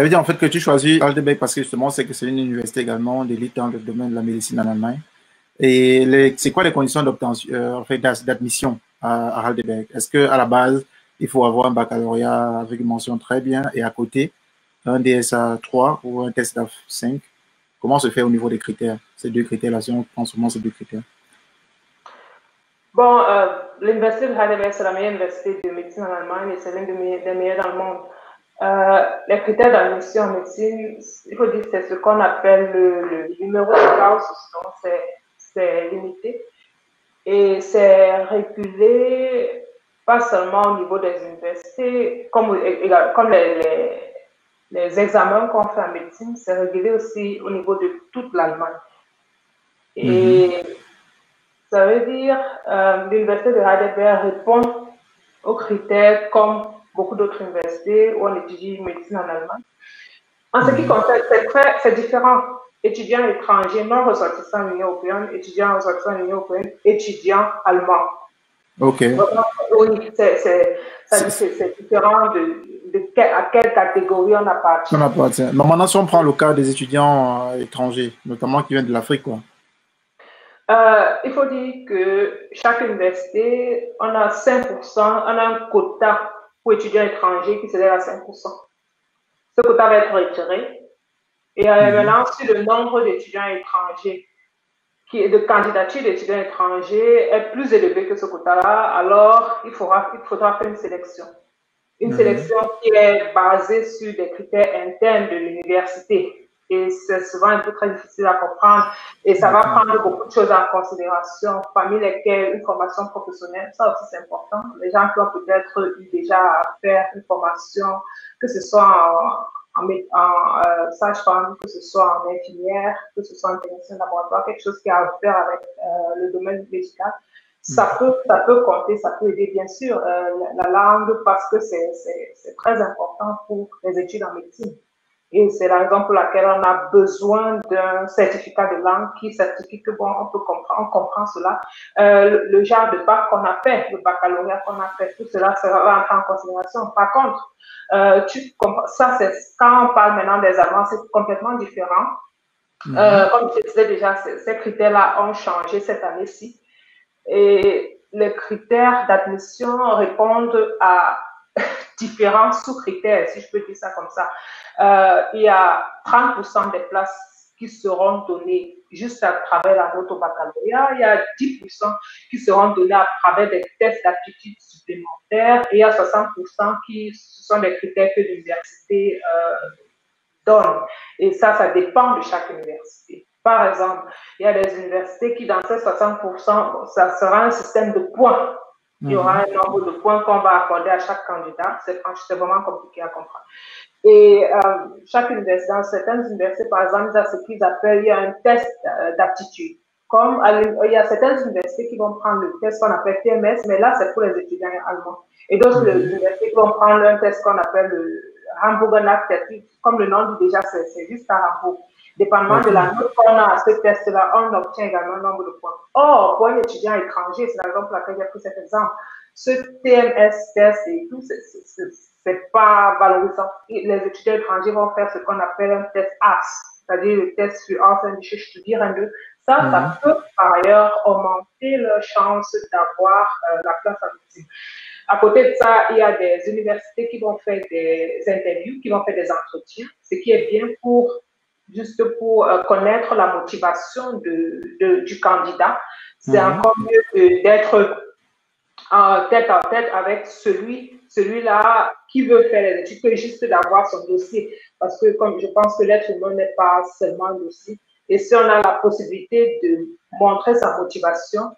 Ça veut dire en fait que tu choisis Heidelberg parce que justement, c'est que c'est une université également d'élite dans le domaine de la médecine en Allemagne. Et c'est quoi les conditions d'obtention, en fait, d'admission à Heidelberg? Est-ce que à la base, il faut avoir un baccalauréat avec une mention très bien et à côté, un DSA 3 ou un test DAF 5? Comment se fait au niveau des critères? Ces deux critères-là, si on prend seulement ces deux critères. Bon, l'université de Heidelberg, c'est la meilleure université de médecine en Allemagne et c'est l'une des meilleures dans le monde. Les critères d'admission en médecine, il faut dire que c'est ce qu'on appelle le numéro de Gauss, donc c'est limité. Et c'est régulé pas seulement au niveau des universités, comme les examens qu'on fait en médecine, c'est régulé aussi au niveau de toute l'Allemagne. Et ça veut dire l'université de Heidelberg répond aux critères comme beaucoup d'autres universités où on étudie médecine en Allemagne. En ce qui concerne, c'est différent. Étudiants étrangers, non ressortissants de l'Union européenne, étudiants ressortissants de l'Union européenne, étudiants allemands. Ok. Oui, c'est différent à quelle catégorie on appartient. On appartient. Mais maintenant, si on prend le cas des étudiants étrangers, notamment qui viennent de l'Afrique, quoi. Il faut dire que chaque université, on a 5%, on a un quota pour étudiants étrangers qui s'élève à 5%. Ce quota va être retiré. Et maintenant, si le nombre d'étudiants étrangers, de candidatures d'étudiants étrangers est plus élevé que ce quota-là, alors il faudra faire une sélection. Une sélection qui est basée sur des critères internes de l'université. Et c'est souvent un peu très difficile à comprendre. Et ça va prendre beaucoup de choses en considération, parmi lesquelles une formation professionnelle. Ça aussi, c'est important. Les gens qui ont peut-être eu déjà à faire une formation, que ce soit en sage-femme, que ce soit en infirmière, que ce soit en technicien de laboratoire, quelque chose qui a à faire avec le domaine médical. Ça peut compter, ça peut aider, bien sûr, la langue, parce que c'est très important pour les études en médecine. Et c'est la raison pour laquelle on a besoin d'un certificat de langue qui certifie que, bon, on comprend cela. Le genre de bac qu'on a fait, le baccalauréat qu'on a fait, tout cela va entrer en considération. Par contre, ça, c'est quand on parle maintenant des Allemands, c'est complètement différent. Comme je disais déjà, ces critères-là ont changé cette année-ci. Et les critères d'admission répondent à différents sous-critères, si je peux dire ça comme ça. Il y a 30% des places qui seront données juste à travers la note au baccalauréat. Il y a 10% qui seront donnés à travers des tests d'aptitude supplémentaires. Et il y a 60% qui sont des critères que l'université donne. Et ça dépend de chaque université. Par exemple, il y a des universités qui, dans ces 60%, ça sera un système de points. Il y aura un nombre de points qu'on va accorder à chaque candidat. C'est vraiment compliqué à comprendre. Et chaque université, dans certaines universités, par exemple, il y a ce qu'ils appellent, il y a un test d'aptitude. Comme il y a certaines universités qui vont prendre le test qu'on appelle TMS, mais là, c'est pour les étudiants allemands. Et d'autres universités qui vont prendre un test qu'on appelle le Hamburger Nachttest. Comme le nom dit déjà, c'est juste à Hambourg. Dépendamment de la note qu'on a à ce test-là, on obtient également un nombre de points. Or, pour un étudiant étranger, c'est la raison pour laquelle j'ai pris cet exemple, ce TMS test et tout, c'est pas valorisant. Les étudiants étrangers vont faire ce qu'on appelle un test AS, c'est-à-dire le test sur ausländische Studierende. Ça peut par ailleurs augmenter leur chance d'avoir la place en médecine. À côté de ça, il y a des universités qui vont faire des interviews, qui vont faire des entretiens, ce qui est bien juste pour connaître la motivation du candidat. C'est encore mieux d'être en tête avec celui-là qui veut faire les études que juste d'avoir son dossier. Parce que comme je pense que l'être humain n'est pas seulement un dossier. Et si on a la possibilité de montrer sa motivation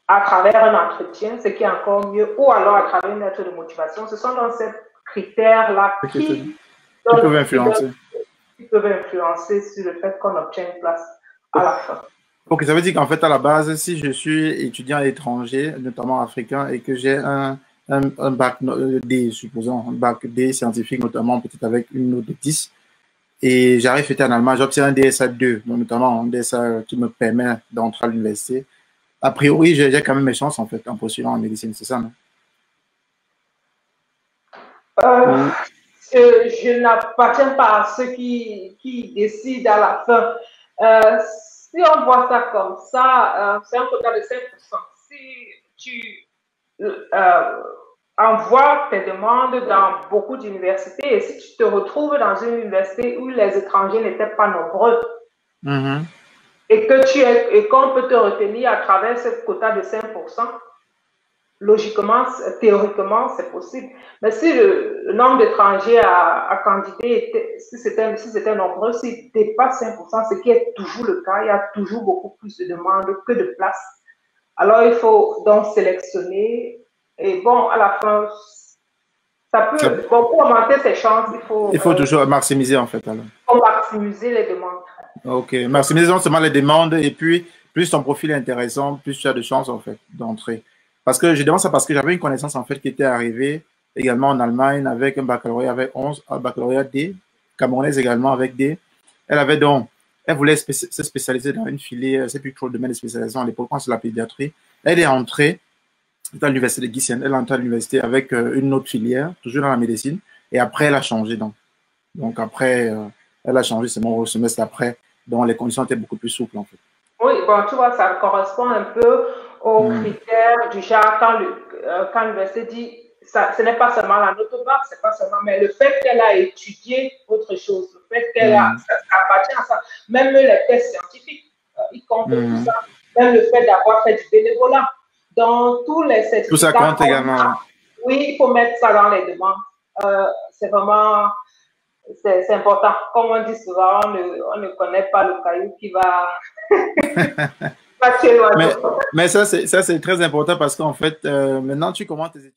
à travers un entretien, ce qui est encore mieux, ou alors à travers une lettre de motivation, ce sont dans ces critères-là qui peuvent influencer sur le fait qu'on obtient une place à la fin. Ok, ça veut dire qu'en fait, à la base, si je suis étudiant étranger, notamment africain, et que j'ai un bac D, supposons, un bac D scientifique, notamment peut-être avec une note de 10, et j'arrive à faire en Allemagne, j'obtiens un DSA 2, donc notamment un DSA qui me permet d'entrer à l'université. A priori, j'ai quand même mes chances, en fait, en postulant en médecine, c'est ça, non? je n'appartiens pas à ceux qui décident à la fin. Si on voit ça comme ça, c'est un quota de 5%. Si tu envoies tes demandes dans beaucoup d'universités et si tu te retrouves dans une université où les étrangers n'étaient pas nombreux, et qu'on peut te retenir à travers ce quota de 5%, logiquement, théoriquement, c'est possible. Mais si le nombre d'étrangers à candidater, si c'était nombreux, s'il dépasse 5%, ce qui est toujours le cas, il y a toujours beaucoup plus de demandes que de places. Alors, il faut donc sélectionner. Et bon, à la fin, ça peut, bon, pour augmenter ses chances, il faut toujours maximiser en fait. Alors. Il faut maximiser les demandes. Ok, maximiser non seulement les demandes et puis plus ton profil est intéressant, plus tu as de chances en fait d'entrer. Parce que je demande ça parce que j'avais une connaissance en fait qui était arrivée également en Allemagne avec un baccalauréat avec 11, un baccalauréat D, camerounaise également avec D. Elle voulait se spécialiser dans une filière, c'est plus trop le domaine de spécialisation à l'époque, c'est la pédiatrie. Elle est entrée à l'université de Giessen, elle est entrée à l'université avec une autre filière, toujours dans la médecine, et après elle a changé donc après, elle a changé seulement au semestre après, donc les conditions étaient beaucoup plus souples en fait. Oui, bon, tu vois, ça correspond un peu aux critères du genre quand l'université dit ça, ce n'est pas seulement la note bac, c'est pas seulement, mais le fait qu'elle a étudié autre chose, le fait qu'elle a, ça appartient à ça, même les tests scientifiques, ils comptent tout ça, même le fait d'avoir fait du bénévolat, dans tous les certificats. Tout ça compte également. Oui, il faut mettre ça dans les demandes. C'est vraiment, c'est important. Comme on dit souvent, on ne connaît pas le caillou qui va mais ça, c'est très important parce qu'en fait, maintenant, tu commences tes études.